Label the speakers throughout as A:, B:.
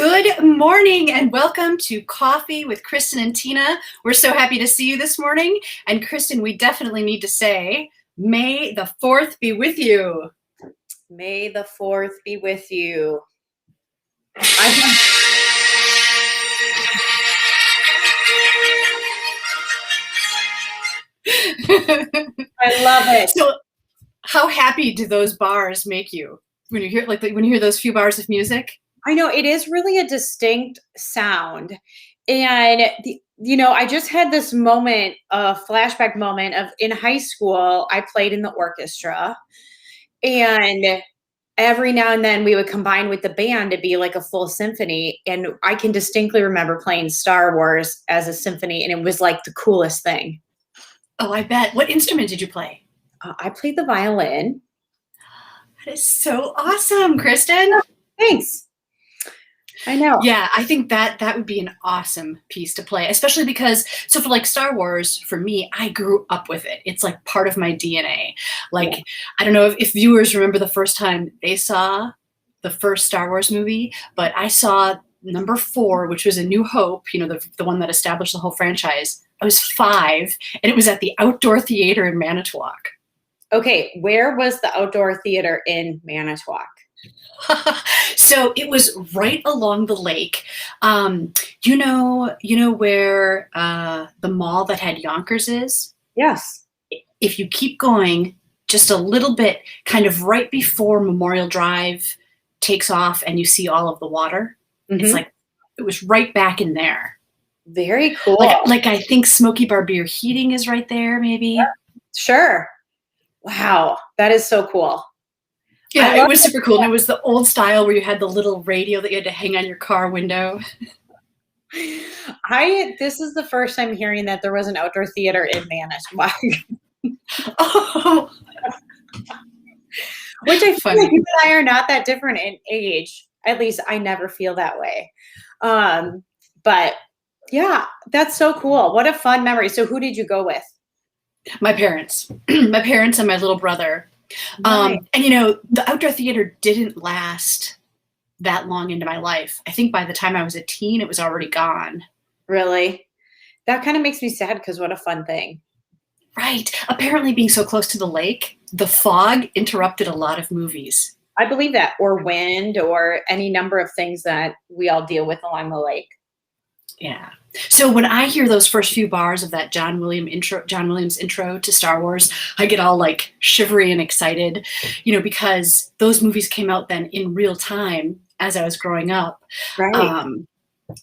A: Good morning and welcome to Coffee with Kristin and Tina. We're so happy to see you this morning. And Kristin, we definitely need to say, May the 4th be with you.
B: May the 4th be with you. I love it.
A: So how happy do those bars make you when you hear when you hear those few bars of music?
B: I know it is really a distinct sound. And I just had this moment, a flashback moment of in high school, I played in the orchestra, and every now and then we would combine with the band to be like a full symphony. And I can distinctly remember playing Star Wars as a symphony, and it was like the coolest thing.
A: Oh, I bet. What instrument did you play?
B: I played the violin.
A: That is so awesome, Kristin.
B: Thanks. I know.
A: Yeah, I think that would be an awesome piece to play, especially because, so for like Star Wars, for me, I grew up with it. It's like part of my DNA. Like, yeah. I don't know if viewers remember the first time they saw the first Star Wars movie, but I saw number 4, which was A New Hope, the one that established the whole franchise. I was 5, and it was at the Outdoor Theater in Manitowoc.
B: Okay, where was the Outdoor Theater in Manitowoc?
A: So it was right along the lake. You know where the mall that had Yonkers is?
B: Yes.
A: If you keep going just a little bit, kind of right before Memorial Drive takes off and you see all of the water, It's like, it was right back in there.
B: Very cool.
A: Like I think Smoky Bar Beer Heating is right there, maybe.
B: Yeah, sure. Wow, that is so cool.
A: Yeah, it was super cool. And it was the old style where you had the little radio that you had to hang on your car window.
B: This is the first time hearing that there was an outdoor theater in Manitowoc.
A: Oh.
B: Which I feel like you and I are not that different in age. At least I never feel that way. But yeah, that's so cool. What a fun memory. So who did you go with?
A: My parents. My parents and my little brother. Right. And the outdoor theater didn't last that long into my life. I think by the time I was a teen, it was already gone.
B: Really? That kind of makes me sad because what a fun thing.
A: Right. Apparently being so close to the lake, the fog interrupted a lot of movies.
B: I believe that, or wind, or any number of things that we all deal with along the lake.
A: Yeah. So when I hear those first few bars of that John Williams intro to Star Wars, I get all like shivery and excited, because those movies came out then in real time as I was growing up.
B: Right.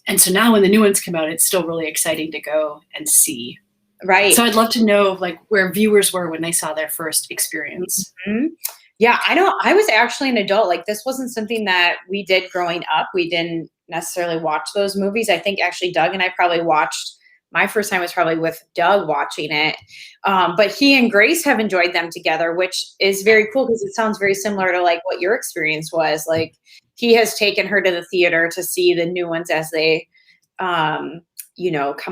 A: And so now when the new ones come out, it's still really exciting to go and see.
B: Right.
A: So I'd love to know like where viewers were when they saw their first experience.
B: Mm-hmm. Yeah, I know. I was actually an adult. Like this wasn't something that we did growing up. We didn't necessarily watch those movies. I think actually Doug and I probably watched, my first time was probably with Doug watching it. But he and Grace have enjoyed them together, which is very cool because it sounds very similar to like what your experience was. Like he has taken her to the theater to see the new ones as they, come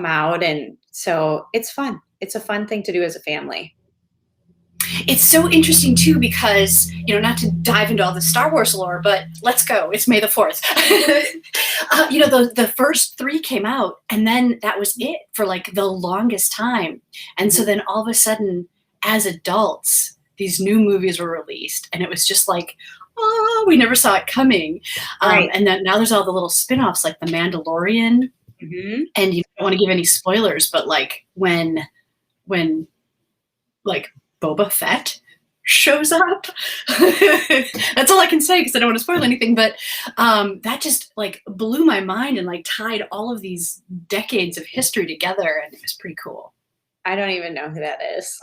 B: out. And so it's fun. It's a fun thing to do as a family.
A: It's so interesting too because, not to dive into all the Star Wars lore, but let's go. It's May the 4th. The first 3 came out and then that was it for like the longest time. And so then all of a sudden as adults, these new movies were released and it was just like, oh, we never saw it coming.
B: Right.
A: And then now there's all the little spin-offs like The Mandalorian.
B: Mm-hmm.
A: And you don't want to give any spoilers, but like when like Boba Fett shows up. That's all I can say because I don't want to spoil anything. But that just like blew my mind and like tied all of these decades of history together, and it was pretty cool.
B: I don't even know who that is.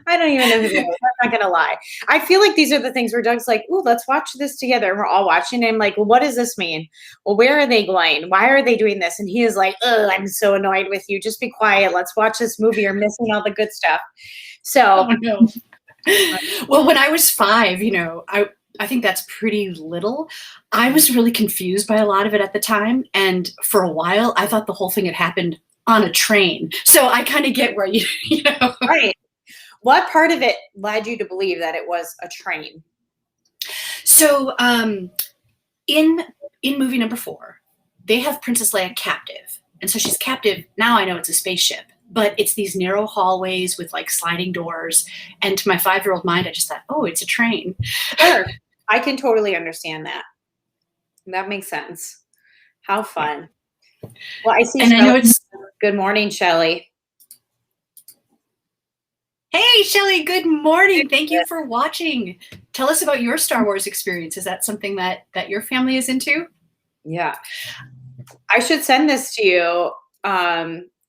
B: I don't even know who that is. I'm not gonna lie. I feel like these are the things where Doug's like, "Ooh, let's watch this together." And we're all watching. And I'm like, "Well, what does this mean? Well, where are they going? Why are they doing this?" And he is like, "Ugh, I'm so annoyed with you. Just be quiet. Let's watch this movie. You're missing all the good stuff." So,
A: oh, no. Well, when I was 5, I think that's pretty little. I was really confused by a lot of it at the time, and for a while, I thought the whole thing had happened on a train. So I kind of get where you know.
B: Right. What part of it led you to believe that it was a train?
A: So in movie number 4, they have Princess Leia captive. And so she's captive. Now I know it's a spaceship, but it's these narrow hallways with like sliding doors. And to my 5-year-old mind, I just thought, oh, it's a train.
B: Sure. I can totally understand that. That makes sense. How fun. Well, I see.
A: And I know it's.
B: Good morning, Shelley.
A: Hey, Shelley, good morning. Thank you for watching. Tell us about your Star Wars experience. Is that something that your family is into?
B: Yeah. I should send this to you.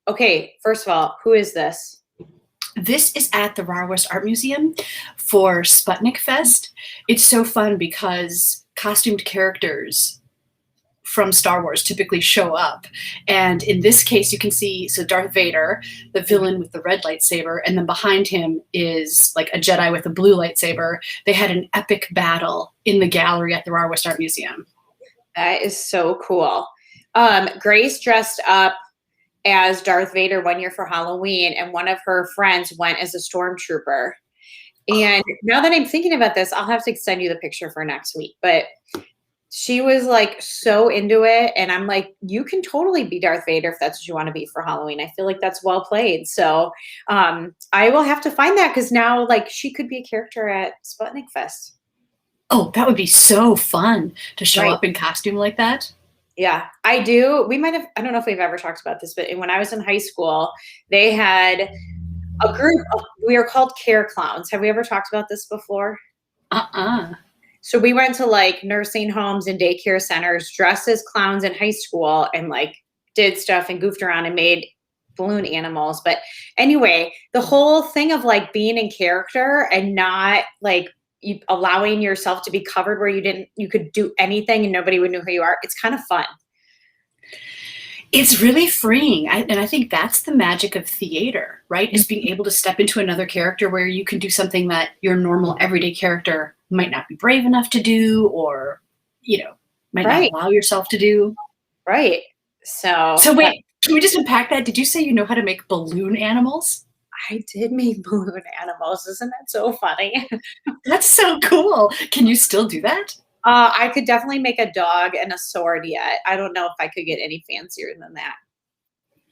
B: Okay, first of all, who is this?
A: This is at the Rare West Art Museum for Sputnik Fest. It's so fun because costumed characters from Star Wars typically show up. And in this case, you can see, so Darth Vader, the villain with the red lightsaber, and then behind him is like a Jedi with a blue lightsaber. They had an epic battle in the gallery at the Rare West Art Museum.
B: That is so cool. Grace dressed up as Darth Vader one year for Halloween, and one of her friends went as a stormtrooper. And now that I'm thinking about this, I'll have to send you the picture for next week. But she was like so into it, and I'm like, you can totally be Darth Vader if that's what you want to be for Halloween. I feel like that's well played. So I will have to find that, because now like she could be a character at Sputnik Fest.
A: Oh, that would be so fun to show up in costume like that.
B: Yeah, I do. We might have, I don't know if we've ever talked about this, but when I was in high school, they had a group of, we are called care clowns. Have we ever talked about this before? So we went to like nursing homes and daycare centers dressed as clowns in high school, and like did stuff and goofed around and made balloon animals. But anyway, the whole thing of like being in character and not like allowing yourself to be covered where you could do anything and nobody would know who you are. It's kind of fun.
A: It's really freeing. And I think that's the magic of theater, right? Is being able to step into another character where you can do something that your normal everyday character might not be brave enough to do, or, might not allow yourself to do.
B: Right. So
A: wait, can we just unpack that? Did you say you know how to make balloon animals?
B: I did make balloon animals. Isn't that so funny?
A: That's so cool. Can you still do that?
B: I could definitely make a dog and a sword yet. I don't know if I could get any fancier than that.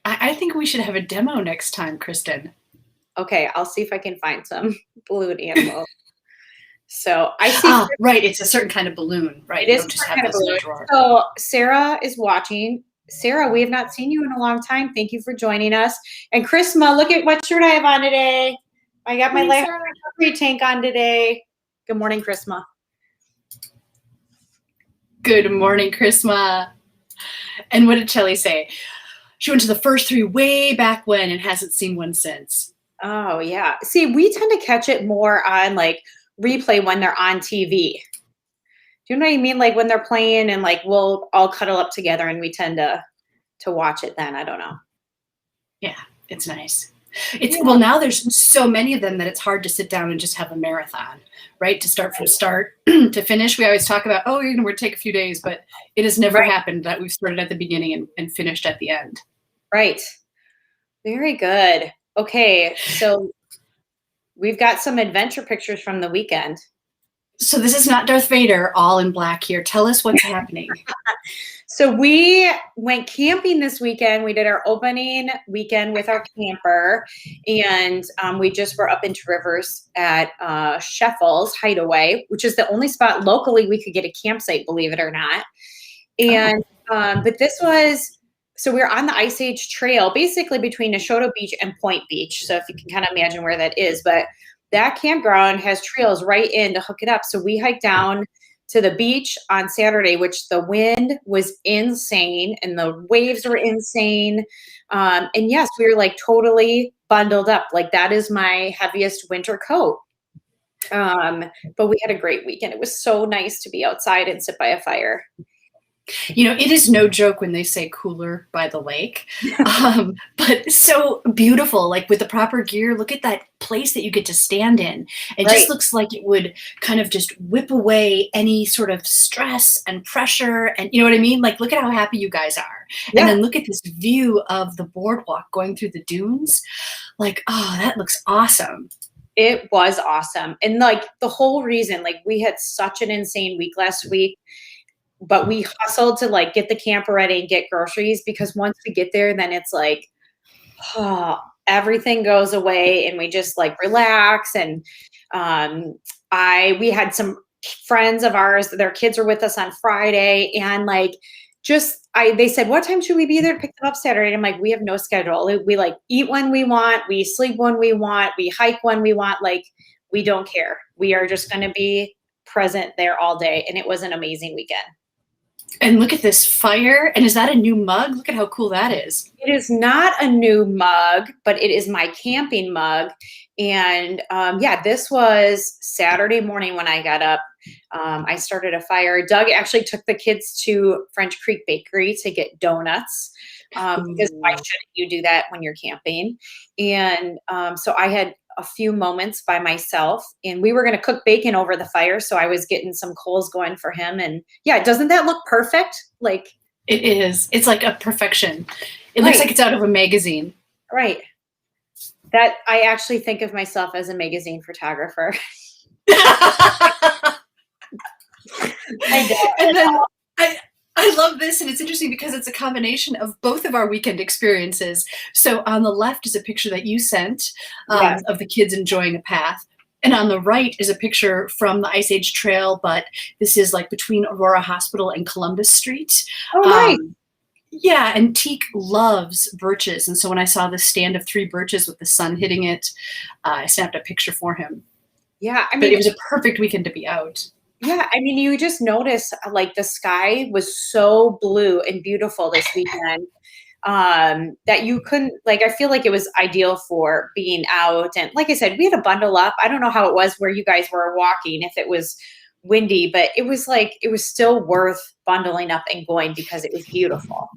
A: I think we should have a demo next time, Kristin.
B: Okay, I'll see if I can find some balloon animals. So I see.
A: Right, it's a certain kind of balloon, right?
B: It is a certain kind of balloon. So Sarah is watching. Sarah, we have not seen you in a long time. Thank you for joining us. And Chrisma, look at what shirt I have on today. I got my recovery tank on today. Good morning, Chrisma.
A: Good morning, Chrisma. And what did Shelley say? She went to the first 3 way back when and hasn't seen one since.
B: Oh, yeah. See, we tend to catch it more on like replay when they're on TV. Do you know what I mean? Like when they're playing and like we'll all cuddle up together and we tend to watch it then. I don't know.
A: Yeah, it's nice. Well, now there's so many of them that it's hard to sit down and just have a marathon, right? To start from start to finish. We always talk about, we're going to take a few days, but it has never happened that we've started at the beginning and finished at the end.
B: Right. Very good. Okay. So we've got some adventure pictures from the weekend.
A: So this is not Darth Vader all in black here. Tell us what's happening.
B: So we went camping this weekend. We did our opening weekend with our camper, and we just were up into Rivers at Sheffels Hideaway, which is the only spot locally we could get a campsite, believe it or not. And but this was, so we were on the Ice Age Trail, basically between Neshoto Beach and Point Beach. So if you can kind of imagine where that is, but that campground has trails right in to hook it up. So we hiked down to the beach on Saturday, which the wind was insane and the waves were insane. And yes, we were like totally bundled up. Like that is my heaviest winter coat. But we had a great weekend. It was so nice to be outside and sit by a fire.
A: It is no joke when they say cooler by the lake, but so beautiful, like with the proper gear. Look at that place that you get to stand in. It just looks like it would kind of just whip away any sort of stress and pressure. And you know what I mean? Like, look at how happy you guys are. Yeah. And then look at this view of the boardwalk going through the dunes. Like, oh, that looks awesome.
B: It was awesome. And like the whole reason, like we had such an insane week last week, but we hustled to like get the camper ready and get groceries because once we get there, then it's like, oh, everything goes away and we just like relax. And we had some friends of ours, their kids were with us on Friday, and like they said, what time should we be there to pick them up Saturday? And I'm like, we have no schedule. We like eat when we want, we sleep when we want, we hike when we want. Like, we don't care. We are just going to be present there all day. And it was an amazing weekend.
A: And look at this fire. And is that a new mug? Look at how cool that is.
B: It is not a new mug, but it is my camping mug. And this was Saturday morning when I got up. I started a fire. Doug actually took the kids to French Creek Bakery to get donuts because why shouldn't you do that when you're camping? And so I had a few moments by myself, and we were going to cook bacon over the fire. So I was getting some coals going for him. And yeah, doesn't that look perfect? Like,
A: it is. It's like a perfection. It looks like it's out of a magazine.
B: Right. That I actually think of myself as a magazine photographer.
A: And then I love this, and it's interesting because it's a combination of both of our weekend experiences. So on the left is a picture that you sent of the kids enjoying a path. And on the right is a picture from the Ice Age Trail, but this is like between Aurora Hospital and Columbus Street.
B: Oh, nice.
A: Yeah, and Teak loves birches. And so when I saw the stand of 3 birches with the sun hitting it, I snapped a picture for him.
B: Yeah, I mean,
A: but it was a perfect weekend to be out.
B: Yeah, I mean, you just notice like the sky was so blue and beautiful this weekend that you couldn't, like, I feel like it was ideal for being out. And like I said, we had to bundle up. I don't know how it was where you guys were walking, if it was windy, but it was like, it was still worth bundling up and going because it was beautiful.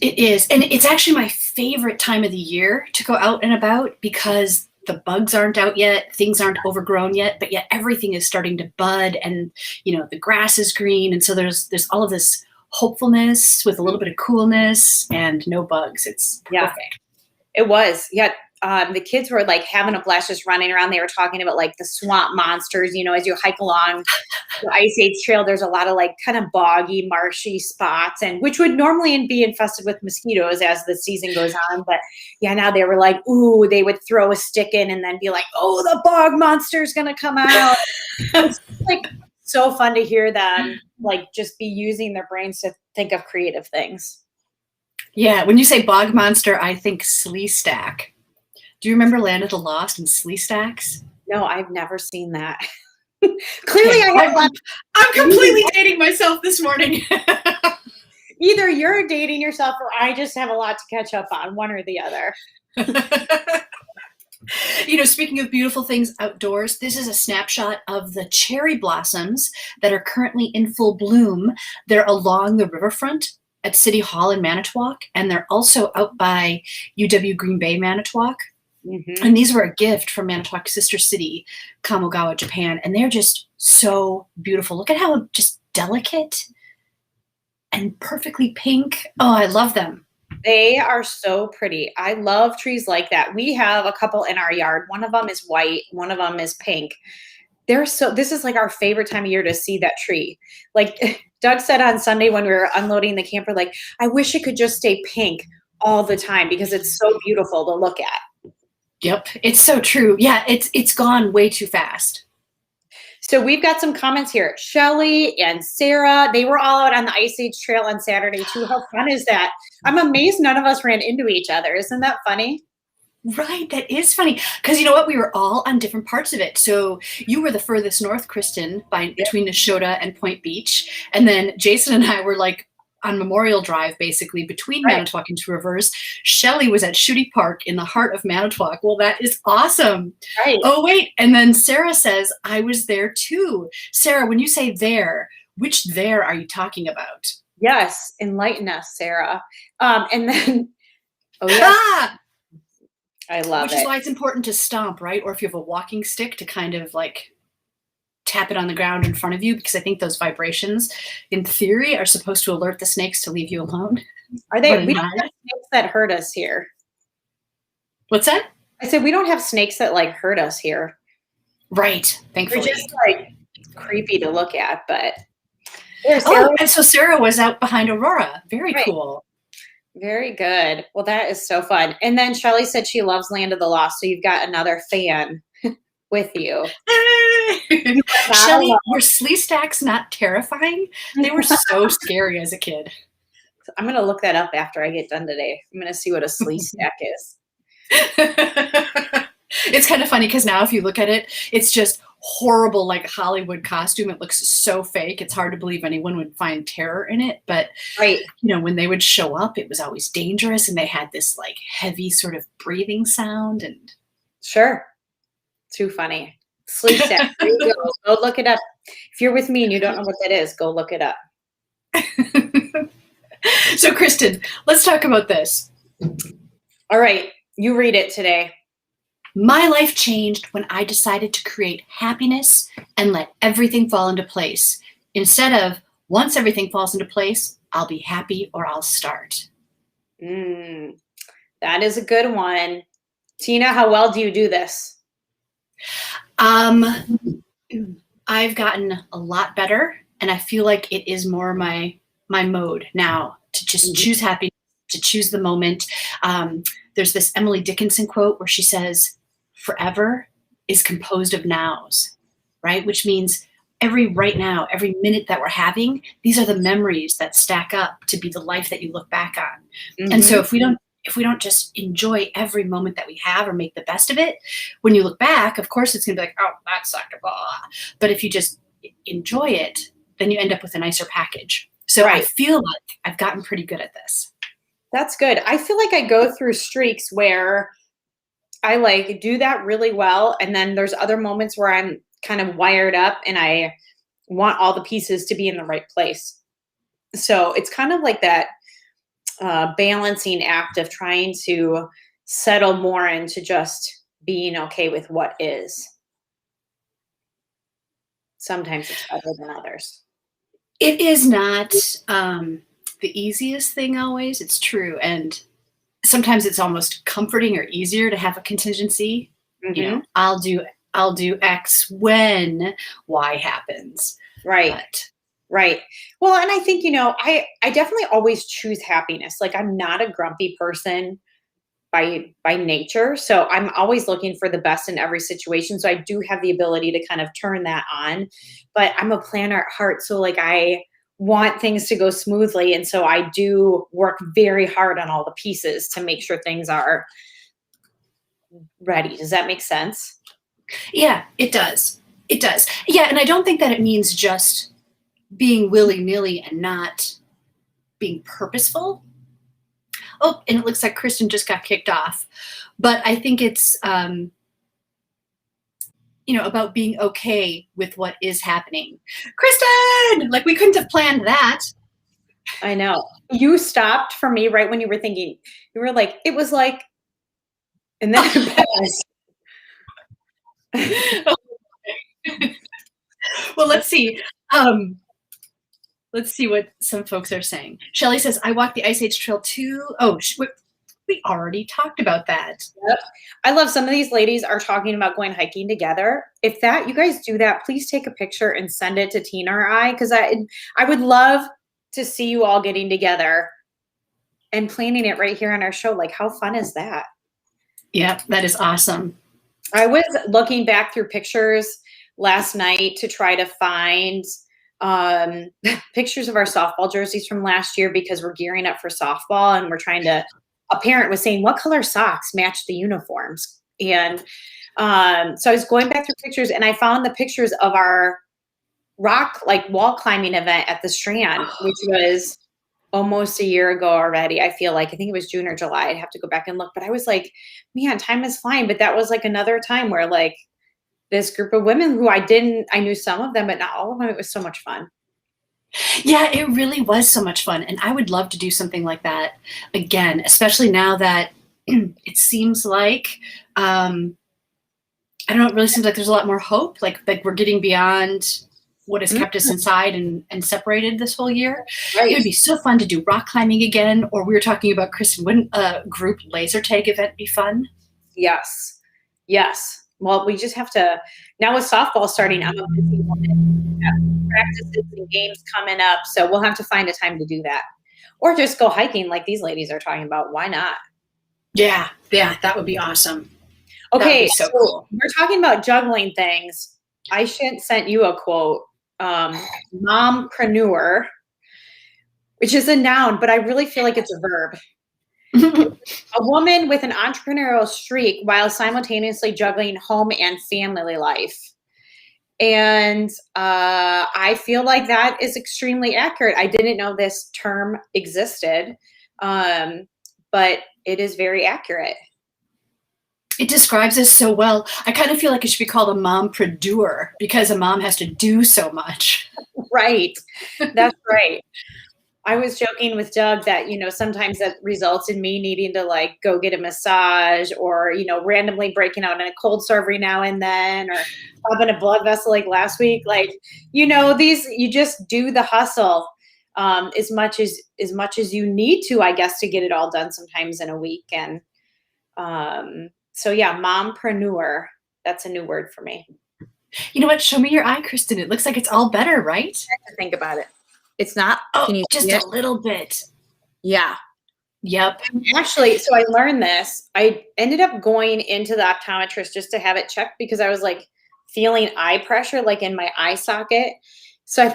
A: It is. And it's actually my favorite time of the year to go out and about because the bugs aren't out yet, things aren't overgrown yet, but yet everything is starting to bud, and the grass is green, and so there's all of this hopefulness with a little bit of coolness and no bugs. It's perfect.
B: It was. Yeah. The kids were like having a blast just running around. They were talking about like the swamp monsters, as you hike along the Ice Age Trail, there's a lot of like kind of boggy, marshy spots, and which would normally be infested with mosquitoes as the season goes on. But yeah, now they were like, ooh, they would throw a stick in and then be like, oh, the bog monster's going to come out. It's like so fun to hear them like just be using their brains to think of creative things.
A: Yeah. When you say bog monster, I think Slee Stack. Do you remember Land of the Lost and Slee Stacks?
B: No, I've never seen that. Clearly,
A: I'm completely dating myself this morning.
B: Either you're dating yourself or I just have a lot to catch up on, one or the other.
A: Speaking of beautiful things outdoors, this is a snapshot of the cherry blossoms that are currently in full bloom. They're along the riverfront at City Hall in Manitowoc, and they're also out by UW Green Bay, Manitowoc. Mm-hmm. And these were a gift from Manitowoc's sister city, Kamogawa, Japan. And they're just so beautiful. Look at how just delicate and perfectly pink. Oh, I love them.
B: They are so pretty. I love trees like that. We have a couple in our yard. One of them is white. One of them is pink. This is like our favorite time of year to see that tree. Like Doug said on Sunday when we were unloading the camper, like, I wish it could just stay pink all the time because it's so beautiful to look at.
A: Yep, it's so true. Yeah, it's gone way too fast.
B: So we've got some comments here. Shelly and Sarah, they were all out on the Ice Age Trail on Saturday too. How fun is that? I'm amazed none of us ran into each other. Isn't that funny?
A: Right, that is funny. Because you know what? We were all on different parts of it. So you were the furthest north, Kristin, between Nashotah and Point Beach. And then Jason and I were like on Memorial Drive, basically, between Manitowoc and Two Rivers. Shelley was at Shooty Park in the heart of Manitowoc. Well, that is awesome. Right. Oh, wait. And then Sarah says, I was there too. Sarah, when you say there, which there are you talking about?
B: Yes. Enlighten us, Sarah. And then, I love it.
A: Which is why it's important to stomp, right? Or if you have a walking stick to kind of like tap it on the ground in front of you, because I think those vibrations, in theory, are supposed to alert the snakes to leave you alone.
B: Are they? We don't have snakes that hurt us here.
A: What's that?
B: I said we don't have snakes that like hurt us here.
A: Right.
B: They're
A: Thankfully.
B: just like creepy to look at, but
A: Oh, and so Sarah was out behind Aurora. Very
B: right.
A: cool.
B: Very good. Well, that is so fun. And then Shelly said she loves Land of the Lost, so you've got another fan with you.
A: Shelly, were slee stacks not terrifying? They were so scary as a kid.
B: I'm going to look that up after I get done today. I'm going to see what a slee stack is.
A: It's kind of funny because now if you look at it, it's just horrible, like Hollywood costume. It looks so fake. It's hard to believe anyone would find terror in it. But,
B: right.
A: When they would show up, it was always dangerous. And they had this like heavy sort of breathing sound. And
B: sure. Too funny. Slee stack. There you go. Go look it up. If you're with me and you don't know what that is, go look it up.
A: So, Kristin, let's talk about this.
B: All right. You read it today.
A: My life changed when I decided to create happiness and let everything fall into place. Instead of, once everything falls into place, I'll be happy or I'll start.
B: That is a good one. Tina, how well do you do this?
A: I've gotten a lot better, and I feel like it is more my mode now to just choose happiness, to choose the moment. There's this Emily Dickinson quote where she says, forever is composed of nows, right? Which means right now, every minute that we're having, these are the memories that stack up to be the life that you look back on. And so if we don't just enjoy every moment that we have or make the best of it, when you look back, of course, it's going to be like, oh, that sucked. Blah. But if you just enjoy it, then you end up with a nicer package. So I feel like I've gotten pretty good at this.
B: That's good. I feel like I go through streaks where I like do that really well. And then there's other moments where I'm kind of wired up and I want all the pieces to be in the right place. So it's kind of like that balancing act of trying to settle more into just being okay with what is. Sometimes it's better than others.
A: It is not the easiest thing always. It's true. And sometimes it's almost comforting or easier to have a contingency. I'll do X when Y happens.
B: Right. Right. Well, and I think, I definitely always choose happiness. Like I'm not a grumpy person by nature. So I'm always looking for the best in every situation. So I do have the ability to kind of turn that on, but I'm a planner at heart. So like I want things to go smoothly. And so I do work very hard on all the pieces to make sure things are ready. Does that make sense?
A: Yeah, it does. It does. Yeah. And I don't think that it means just being willy-nilly and not being purposeful. Oh, and it looks like Kristin just got kicked off. But I think it's, about being okay with what is happening. Kristin, like we couldn't have planned that.
B: I know. You stopped for me right when you were thinking, you were like, it was like, and then it passed.
A: Well, let's see. Let's see what some folks are saying. Shelly says, I walked the Ice Age Trail too. Oh, we already talked about that.
B: Yep. I love some of these ladies are talking about going hiking together. If you guys do that, please take a picture and send it to Tina or I, because I would love to see you all getting together and planning it right here on our show. Like, how fun is that?
A: Yeah, that is awesome.
B: I was looking back through pictures last night to try to find pictures of our softball jerseys from last year because we're gearing up for softball and we're trying to, a parent was saying, what color socks match the uniforms? And so I was going back through pictures and I found the pictures of our rock, like wall climbing event at the Strand, which was almost a year ago already. I feel like, I think it was June or July. I'd have to go back and look, but I was like, man, time is flying. But that was like another time where like this group of women who I knew some of them, but not all of them. It was so much fun.
A: Yeah, it really was so much fun. And I would love to do something like that again, especially now that it seems like, I don't know, it really seems like there's a lot more hope. Like we're getting beyond what has kept us inside and separated this whole year. Right. It would be so fun to do rock climbing again. Or we were talking about, Kristin, wouldn't a group laser tag event be fun?
B: Yes. Yes. Well, we just have to, now with softball starting, I'm a busy woman. We have practices and games coming up. So we'll have to find a time to do that. Or just go hiking like these ladies are talking about. Why not?
A: Yeah, yeah, that would be awesome. That would
B: Okay,
A: be so
B: so
A: cool.
B: we're talking about juggling things. I should sent you a quote. Mompreneur, which is a noun, but I really feel like it's a verb. A woman with an entrepreneurial streak while simultaneously juggling home and family life. And I feel like that is extremely accurate. I didn't know this term existed, but it is very accurate.
A: It describes us so well. I kind of feel like it should be called a mompreneur because a mom has to do so much.
B: Right. That's right. I was joking with Doug that, sometimes that results in me needing to like go get a massage or, randomly breaking out in a cold sore every now and then or popping a blood vessel like last week. Like, you just do the hustle as much as you need to, I guess, to get it all done sometimes in a week. And so yeah, mompreneur, that's a new word for me.
A: You know what? Show me your eye, Kristin. It looks like it's all better, right?
B: I have to think about it. It's not.
A: Oh,
B: Can you
A: just a little bit.
B: Yeah.
A: Yep.
B: Actually, so I learned this. I ended up going into the optometrist just to have it checked because I was like feeling eye pressure, like in my eye socket. So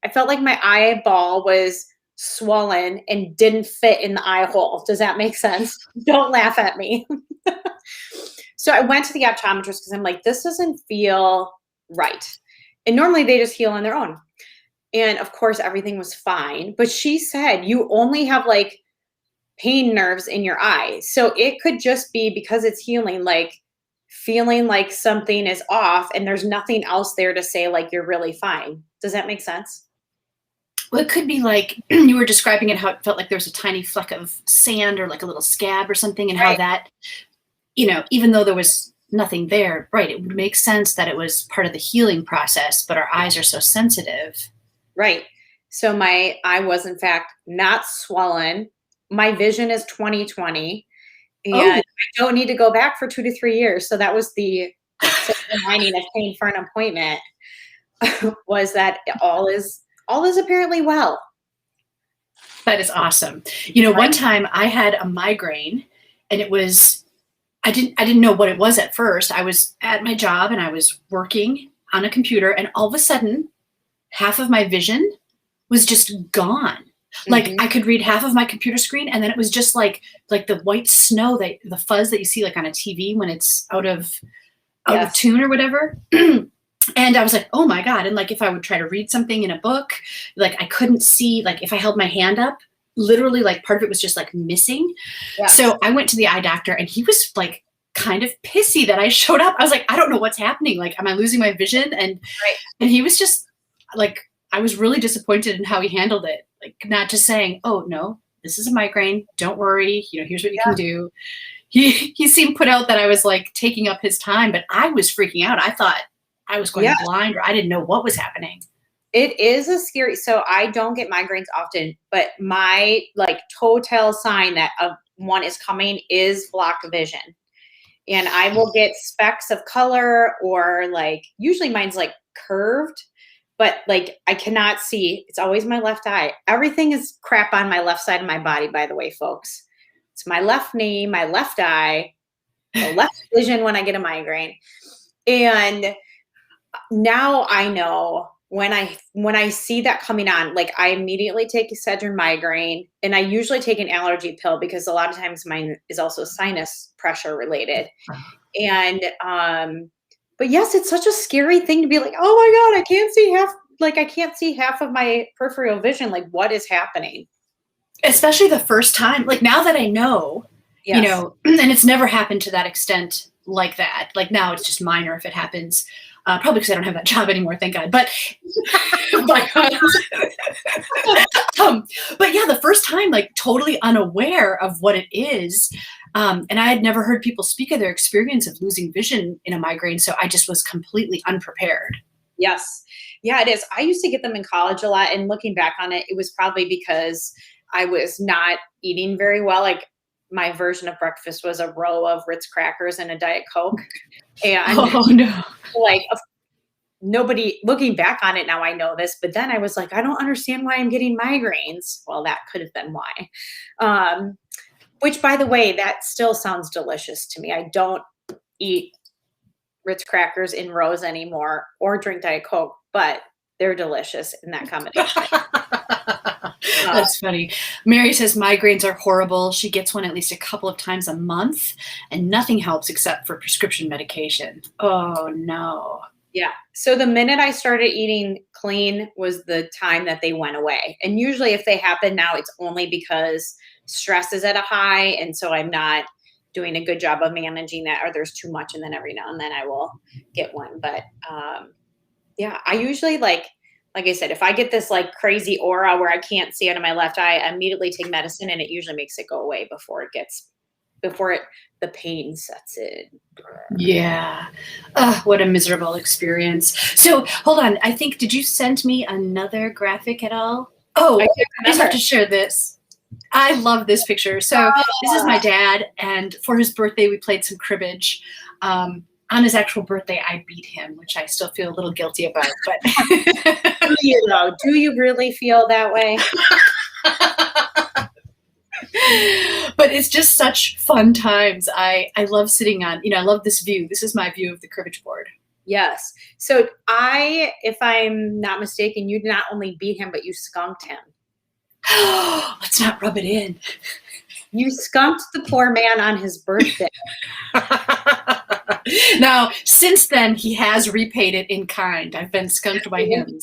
B: I felt like my eyeball was swollen and didn't fit in the eye hole. Does that make sense? Don't laugh at me. So I went to the optometrist because I'm like, this doesn't feel right. And normally they just heal on their own. And of course, everything was fine. But she said, you only have like pain nerves in your eye. So it could just be because it's healing, like feeling like something is off and there's nothing else there to say like you're really fine. Does that make sense?
A: Well, it could be like you were describing it, how it felt like there was a tiny fleck of sand or like a little scab or something, and how that, even though there was nothing there, right, it would make sense that it was part of the healing process, but our eyes are so sensitive.
B: Right. So my eye was in fact not swollen. My vision is 20/20 and I don't need to go back for 2 to 3 years. So that was the silver lining of paying for an appointment was that all is apparently well.
A: That is awesome. One time I had a migraine and it was, I didn't know what it was at first. I was at my job and I was working on a computer and all of a sudden half of my vision was just gone. Like I could read half of my computer screen and then it was just like the white snow, the fuzz that you see like on a TV when it's out of tune or whatever. And I was like, oh my God. And like, if I would try to read something in a book, like I couldn't see, like if I held my hand up, literally like part of it was just like missing. Yeah. So I went to the eye doctor and he was like kind of pissy that I showed up. I was like, I don't know what's happening. Like, am I losing my vision? And he was just like, I was really disappointed in how he handled it. Like not just saying, oh no, this is a migraine. Don't worry. Here's what you can do. He seemed put out that I was like taking up his time, but I was freaking out. I thought I was going blind or I didn't know what was happening.
B: It is a scary, so I don't get migraines often, but my like telltale sign that one is coming is blocked vision. And I will get specks of color or like, usually mine's like curved, but like I cannot see. It's always my left eye. Everything is crap on my left side of my body, by the way, folks. It's my left knee, my left eye, the left vision when I get a migraine. And now I know when I see that coming on, like I immediately take Excedrin migraine and I usually take an allergy pill because a lot of times mine is also sinus pressure related. And, but yes, it's such a scary thing to be like, oh my God, I can't see half of my peripheral vision. Like what is happening?
A: Especially the first time, like now that I know, and it's never happened to that extent like that. Like now it's just minor if it happens. Probably because I don't have that job anymore, thank God. But, but yeah, the first time, like totally unaware of what it is. And I had never heard people speak of their experience of losing vision in a migraine. So I just was completely unprepared.
B: Yes. Yeah, it is. I used to get them in college a lot. And looking back on it, it was probably because I was not eating very well. Like my version of breakfast was a row of Ritz crackers and a Diet Coke. And
A: Oh no.
B: like nobody looking back on it now, I know this, but then I was like, I don't understand why I'm getting migraines. Well, that could have been why. Which, by the way, that still sounds delicious to me. I don't eat Ritz crackers in rows anymore or drink Diet Coke, but they're delicious in that combination.
A: That's funny. Mary says migraines are horrible. She gets one at least a couple of times a month, and nothing helps except for prescription medication. Oh no.
B: Yeah. So the minute I started eating clean was the time that they went away. And usually if they happen now, it's only because stress is at a high. And so I'm not doing a good job of managing that, or there's too much. And then every now and then I will get one. But yeah, I usually like I said, if I get this like crazy aura where I can't see out of my left eye, I immediately take medicine and it usually makes it go away before the pain sets in.
A: Yeah. What a miserable experience. So hold on. I think, did you send me another graphic at all? Oh, I just have to share this. I love this picture. So this is my dad, and for his birthday, we played some cribbage. On his actual birthday, I beat him, which I still feel a little guilty about. But
B: do you really feel that way?
A: But it's just such fun times. I love sitting on, I love this view. This is my view of the cribbage board.
B: Yes. So if I'm not mistaken, you not only beat him, but you skunked him.
A: Let's not rub it in.
B: You skunked the poor man on his birthday.
A: Now, since then, he has repaid it in kind. I've been skunked by him.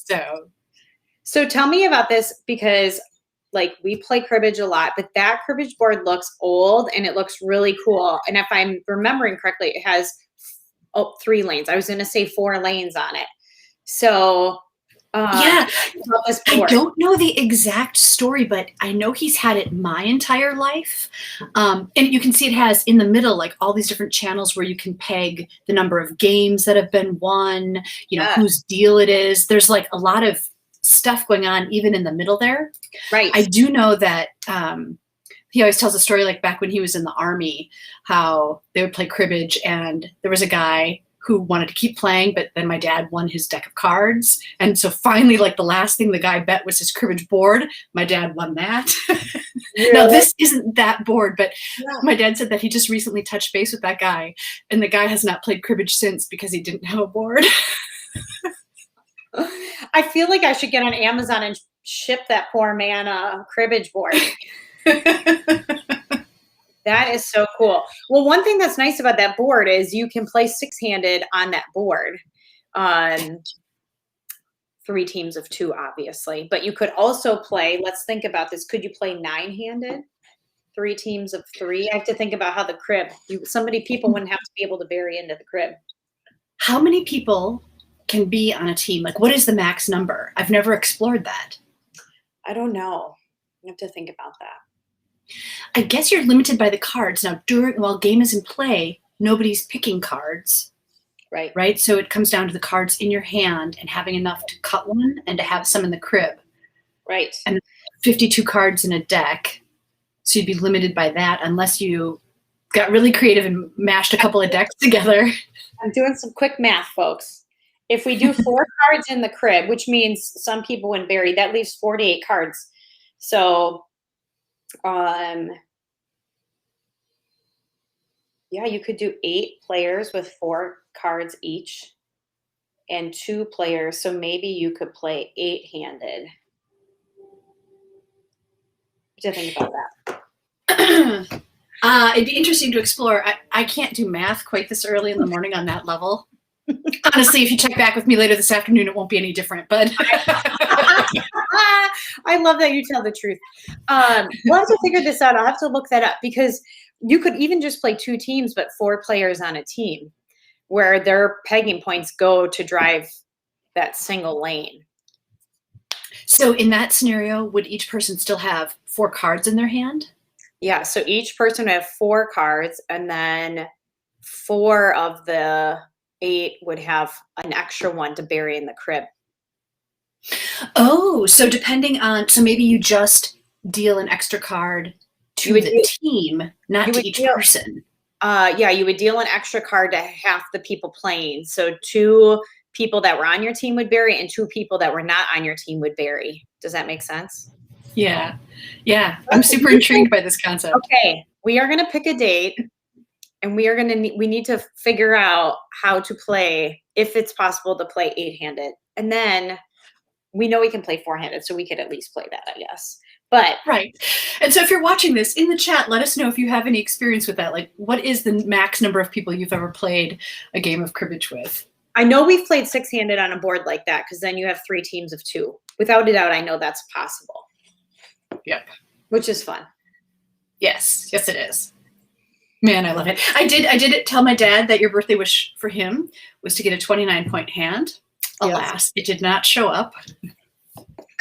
B: So tell me about this, because like we play cribbage a lot, but that cribbage board looks old and it looks really cool. And if I'm remembering correctly, it has 3 lanes. I was going to say 4 lanes on it. So
A: yeah, I don't know the exact story, but I know he's had it my entire life. And you can see it has in the middle, like all these different channels where you can peg the number of games that have been won, whose deal it is. There's like a lot of stuff going on even in the middle there.
B: Right.
A: I do know that he always tells a story like back when he was in the Army, how they would play cribbage, and there was a guy who wanted to keep playing, but then my dad won his deck of cards. And so finally, like the last thing the guy bet was his cribbage board. My dad won that. Yeah. Now, this isn't that board, but my dad said that he just recently touched base with that guy, and the guy has not played cribbage since because he didn't have a board.
B: I feel like I should get on Amazon and ship that poor man a cribbage board. That is so cool. Well, one thing that's nice about that board is you can play 6-handed on that board. 3 teams of 2, obviously. But you could also play, let's think about this. Could you play 9-handed? 3 teams of 3? I have to think about how the crib, so many people wouldn't have to be able to bury into the crib.
A: How many people can be on a team? Like, what is the max number? I've never explored that.
B: I don't know. I have to think about that.
A: I guess you're limited by the cards. Now, while game is in play, nobody's picking cards. Right? So it comes down to the cards in your hand and having enough to cut one and to have some in the crib.
B: Right.
A: And 52 cards in a deck. So you'd be limited by that unless you got really creative and mashed a couple of decks together.
B: I'm doing some quick math, folks. If we do 4 cards in the crib, which means some people wouldn't bury, that leaves 48 cards. So yeah, you could do 8 players with 4 cards each and 2 players. So maybe you could play 8-handed. What do you think about
A: that? It'd be interesting to explore. I can't do math quite this early in the morning on that level. Honestly, if you check back with me later this afternoon, it won't be any different. But
B: I love that you tell the truth. We'll have to figure this out. I'll have to look that up, because you could even just play 2 teams, but 4 players on a team where their pegging points go to drive that single lane.
A: So in that scenario, would each person still have 4 cards in their hand?
B: Yeah. So each person would have 4 cards, and then 4 of the 8 would have an extra one to bury in the crib.
A: Oh, so so maybe you just deal an extra card to the team, not to each person.
B: Yeah, you would deal an extra card to half the people playing. So 2 people that were on your team would bury, and 2 people that were not on your team would bury. Does that make sense?
A: Yeah. Yeah. I'm super intrigued by this concept.
B: Okay, we are gonna pick a date, and we need to figure out how to play, if it's possible to play 8-handed. And then we know we can play 4-handed, so we could at least play that, I guess. But
A: Right. And so if you're watching this in the chat, let us know if you have any experience with that. Like, what is the max number of people you've ever played a game of cribbage with?
B: I know we've played 6-handed on a board like that, because then you have 3 teams of 2. Without a doubt, I know that's possible.
A: Yep.
B: Which is fun.
A: Yes. Yes, it is. Man, I love it. I did tell my dad that your birthday wish for him was to get a 29-point hand. Alas, it did not show up.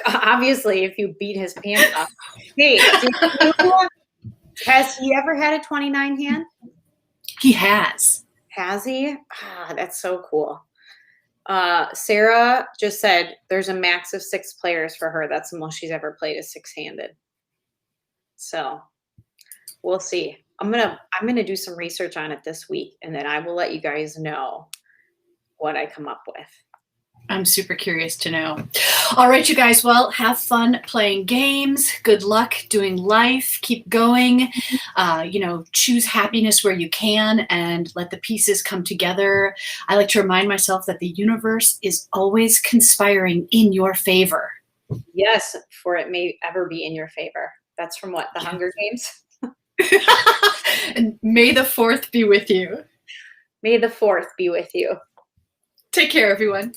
B: Obviously, if you beat his pants off. Hey, has he ever had a 29 hand?
A: He has.
B: Has he? Ah, that's so cool. Sarah just said there's a max of 6 players for her. That's the most she's ever played, is 6-handed. So we'll see. I'm gonna do some research on it this week, and then I will let you guys know what I come up with.
A: I'm super curious to know. All right, you guys. Well, have fun playing games. Good luck doing life. Keep going. Choose happiness where you can and let the pieces come together. I like to remind myself that the universe is always conspiring in your favor.
B: Yes, for it may ever be in your favor. That's from what? The Hunger Games?
A: And may the 4th be with you.
B: May the 4th be with you.
A: Take care, everyone.